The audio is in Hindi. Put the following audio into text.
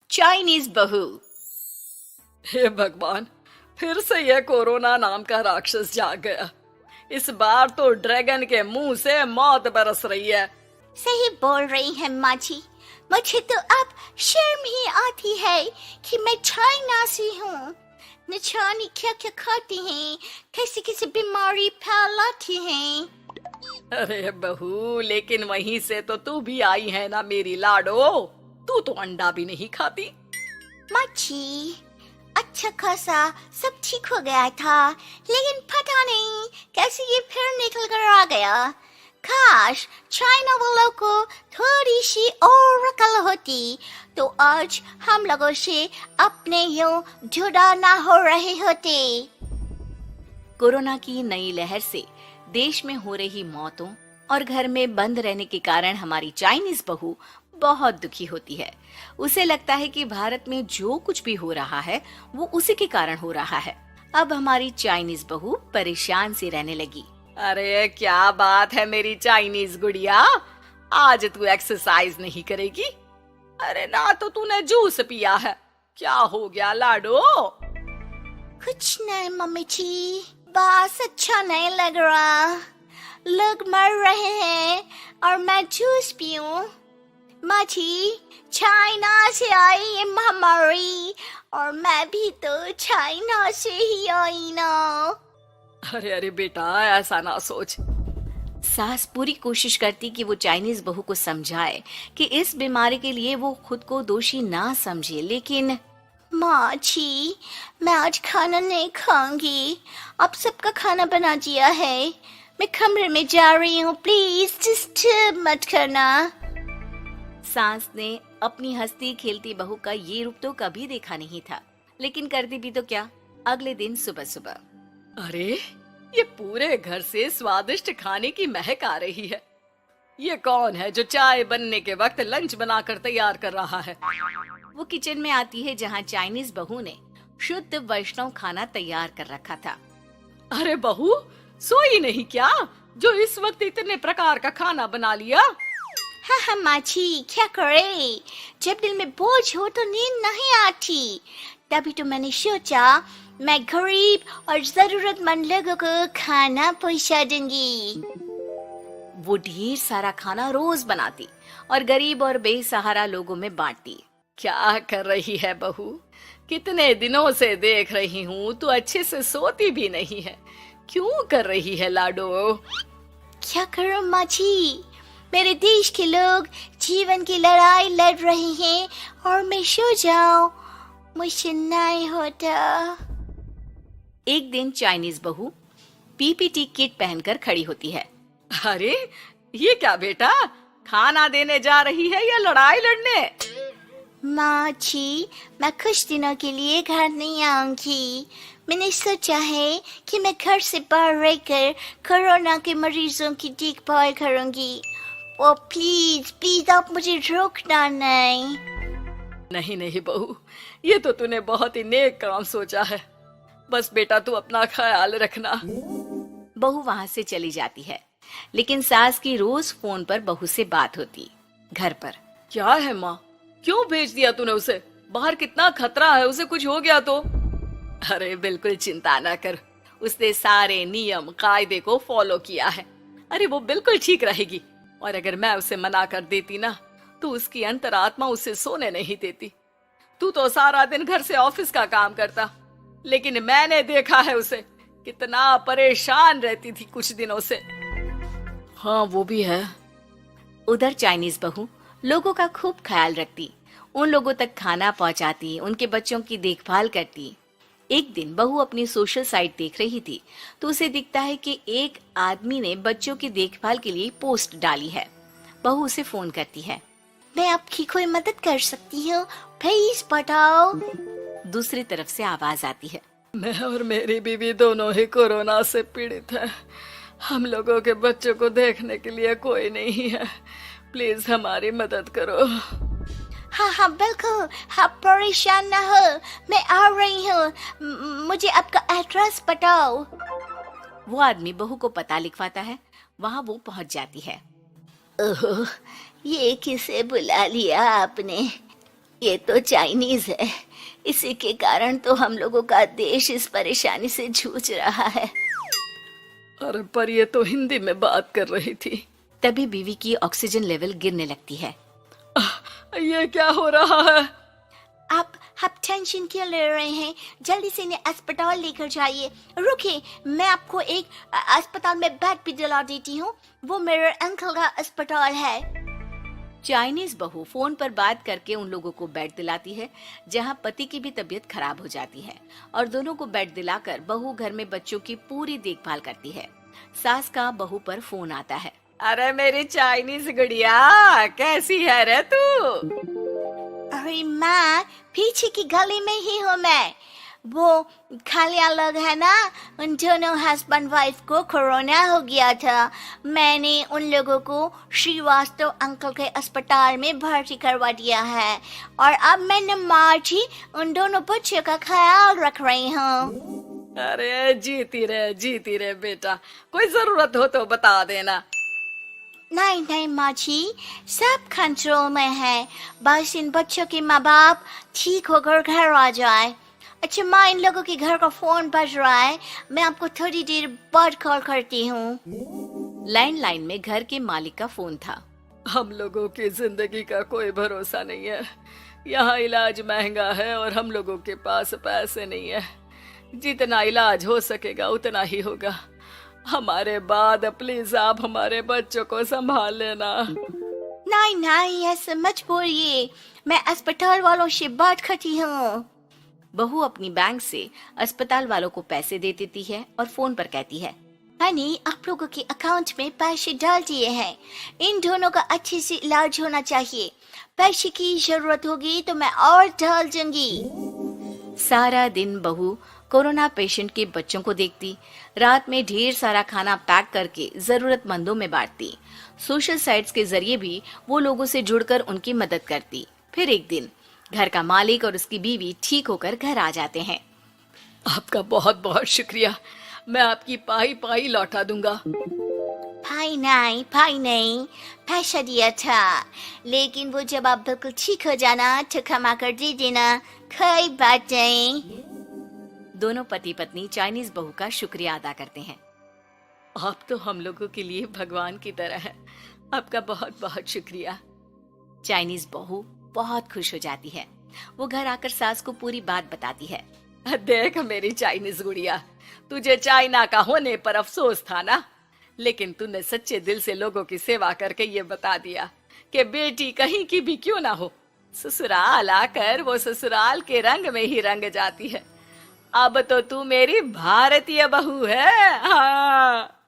चाइनीज बहू। हे भगवान, फिर से यह कोरोना नाम का राक्षस जाग गया। इस बार तो ड्रैगन के मुंह से मौत बरस रही है। सही बोल रही है माँ जी। मुझे तो अब शर्म ही आती है कि मैं चाइना से हूँ। न जाने क्या क्या खाती हैं, कैसी कैसी बीमारी फैलाती हैं। अरे बहू, लेकिन वहीं से तो तू भी आई है ना मेरी लाडो। तू तो अंडा भी नहीं खाती। माँ जी, अच्छा खासा सब ठीक हो गया था, लेकिन पता नहीं कैसे ये फिर निकल कर आ गया। काश चाइना वालों को थोड़ी सी और अकल होती तो आज हम लोगों से अपने यूं जुदा ना हो रहे होते। कोरोना की नई लहर से देश में हो रही मौतों और घर में बंद रहने के कारण हमारी चाइनीज बहू बहुत दुखी होती है। उसे लगता है कि भारत में जो कुछ भी हो रहा है वो उसी के कारण हो रहा है। अब हमारी चाइनीज बहू परेशान सी रहने लगी। अरे क्या बात है मेरी चाइनीज गुड़िया, आज तू एक्सरसाइज नहीं करेगी? अरे ना तो तूने जूस पिया है। क्या हो गया लाडो? कुछ नहीं मम्मी जी, बस अच्छा नहीं लग रहा। लोग मर रहे हैं और मैं जूस पीऊं। माँ जी, चाइना से आई ये महामारी और मैं भी तो चाइना से ही आई ना। अरे अरे बेटा, ऐसा ना सोच। सास पूरी कोशिश करती कि वो चाइनीज बहू को समझाए कि इस बीमारी के लिए वो खुद को दोषी ना समझे, लेकिन माँ जी, मैं आज खाना नहीं खाऊंगी। अब सबका खाना बना दिया है। मैं कमरे में जा रही हूँ, प्लीज डिस्टर्ब मत करना। सास ने अपनी हंसती खेलती बहू का ये रूप तो कभी देखा नहीं था, लेकिन करती भी तो क्या। अगले दिन सुबह सुबह, अरे ये पूरे घर से स्वादिष्ट खाने की महक आ रही है। ये कौन है जो चाय बनने के वक्त लंच बनाकर तैयार कर रहा है? वो किचन में आती है जहाँ चाइनीज बहू ने शुद्ध वैष्णव खाना तैयार कर रखा था। अरे बहू, सोई नहीं क्या जो इस वक्त इतने प्रकार का खाना बना लिया? हाँ हाँ माँ जी, क्या करे, जब दिल में बोझ हो तो नींद नहीं आती। तभी तो मैंने सोचा मैं गरीब और जरूरतमंद लोगों को खाना पहुंचा दूंगी। वो ढेर सारा खाना रोज बनाती और गरीब और बेसहारा लोगों में बांटती। क्या कर रही है बहू? कितने दिनों से देख रही हूँ तू अच्छे से सोती भी नहीं है। क्यों कर रही है लाडो? क्या करूं माँ जी, मेरे देश के लोग जीवन की लड़ाई लड़ रहे हैं और मैं सो जाऊं, मुझसे नहीं होता। एक दिन चाइनीज बहू पीपीटी किट पहनकर खड़ी होती है। अरे ये क्या बेटा, खाना देने जा रही है या लड़ाई लड़ने? माँ जी, मैं कुछ दिनों के लिए घर नहीं आऊंगी। मैंने सोचा है कि मैं घर से बाहर रहकर कोरोना के मरीजों की देखभाल करूंगी। ओ प्लीज प्लीज आप मुझे रोकना नहीं। नहीं नहीं बहू, ये तो तूने बहुत ही नेक काम सोचा है। बस बेटा तू अपना ख्याल रखना। बहू वहां से चली जाती है, लेकिन सास की रोज फोन पर बहू से बात होती। घर पर क्या है माँ, क्यों भेज दिया तूने उसे? बाहर कितना खतरा है, उसे कुछ हो गया तो? अरे बिल्कुल चिंता ना कर, उसने सारे नियम कायदे को फॉलो किया है। अरे वो बिल्कुल ठीक रहेगी। और अगर मैं उसे मना कर देती ना तो उसकी अंतरात्मा उसे सोने नहीं देती। तू तो सारा दिन घर से ऑफिस का काम करता, लेकिन मैंने देखा है उसे कितना परेशान रहती थी कुछ दिनों से। हाँ वो भी है। उधर चाइनीज बहू लोगों का खूब ख्याल रखती, उन लोगों तक खाना पहुंचाती, उनके बच्चों की देखभाल करती। एक दिन बहू अपनी सोशल साइट देख रही थी तो उसे दिखता है कि एक आदमी ने बच्चों की देखभाल के लिए पोस्ट डाली है। बहू उसे फोन करती है। मैं आपकी कोई मदद कर सकती हूँ, प्लीज बताओ। दूसरी तरफ से आवाज आती है। मैं और मेरी बीवी दोनों ही कोरोना से पीड़ित हैं। हम लोगों के बच्चों को देखने के लिए कोई नहीं है, प्लीज हमारी मदद करो। हाँ हाँ बिल्कुल, आप परेशान ना हो, मैं आ रही हूँ। मुझे आपका एड्रेस बताओ। वो आदमी बहू को पता लिखवाता है। वहाँ वो पहुँच जाती है। ओह, ये किसे बुला लिया आपने? ये तो चाइनीज है, इसी के कारण तो हम लोगों का देश इस परेशानी से जूझ रहा है। अरे पर ये तो हिंदी में बात कर रही थी। तभी बीवी की ऑक्सीजन लेवल गिरने लगती है। ये क्या हो रहा है? आप टेंशन क्यों ले रहे हैं? जल्दी से इन्हें अस्पताल लेकर जाइए। रुकिए, मैं आपको एक अस्पताल में बेड भी दिला देती हूँ। वो मेरे अंकल का अस्पताल है। चाइनीज बहू फोन पर बात करके उन लोगों को बेड दिलाती है, जहां पति की भी तबीयत खराब हो जाती है और दोनों को बेड दिलाकर बहू घर में बच्चों की पूरी देखभाल करती है। सास का बहू पर फोन आता है। अरे मेरी चाइनीज गुड़िया, कैसी है रे तू? अरे माँ, पीछे की गली में ही हूँ मैं। वो खालिया लोग है ना, उन दोनों हस्बैंड वाइफ को कोरोना हो गया था। मैंने उन लोगों को श्रीवास्तव अंकल के अस्पताल में भर्ती करवा दिया है और अब मैं नमाज ही उन दोनों बच्चों का ख्याल रख रही हूँ। अरे जीती रहे बेटा, कोई जरूरत हो तो बता देना। नहीं माँ जी, सब कंट्रोल में है। बस इन बच्चों के माँ बाप ठीक होकर घर आ जाए। अच्छा माँ, इन लोगों के घर का फोन बज रहा है, मैं आपको थोड़ी देर बाद कॉल करती हूँ। लैंडलाइन में घर के मालिक का फोन था। हम लोगों की जिंदगी का कोई भरोसा नहीं है। यहाँ इलाज महंगा है और हम लोगों के पास पैसे नहीं है। जितना इलाज हो सकेगा उतना ही होगा। हमारे बाद प्लीज आप हमारे बच्चों को संभाल लेना। नहीं, ऐसे मत बोलिए, मैं अस्पताल वालों से बात करती हूँ। बहू अपनी बैंक से अस्पताल वालों को पैसे दे देती है और फोन पर कहती है, मैंने आप लोगों के अकाउंट में पैसे डाल दिए हैं। इन दोनों का अच्छे से इलाज होना चाहिए। पैसे की जरूरत होगी तो मैं और डाल दूंगी। सारा दिन बहू कोरोना पेशेंट के बच्चों को देखती, रात में ढेर सारा खाना पैक करके जरूरतमंदों में बांटती। सोशल साइट्स के जरिए भी वो लोगों से जुड़कर उनकी मदद करती। फिर एक दिन घर का मालिक और उसकी बीवी ठीक होकर घर आ जाते हैं। आपका बहुत बहुत शुक्रिया, मैं आपकी पाई पाई लौटा दूंगा। भाई नहीं, पैसा दिया था, लेकिन वो जब आप बिल्कुल ठीक हो जाना तो क्षमा कर दे देना, कोई बात नहीं। दोनों पति पत्नी चाइनीज बहू का शुक्रिया अदा करते हैं। आप तो हम लोगों के लिए भगवान की तरह हैं। आपका बहुत बहुत शुक्रिया। चाइनीज बहू बहुत खुश हो जाती है। वो घर आकर सास को पूरी बात बताती है। देख मेरी चाइनीज गुड़िया, तुझे चाइना का होने पर अफसोस था ना, लेकिन तूने सच्चे दिल से लोगों की सेवा करके ये बता दिया कि बेटी कहीं की भी क्यों ना हो, ससुराल आकर वो ससुराल के रंग में ही रंग जाती है। अब तो तू मेरी भारतीय बहू है। हाँ।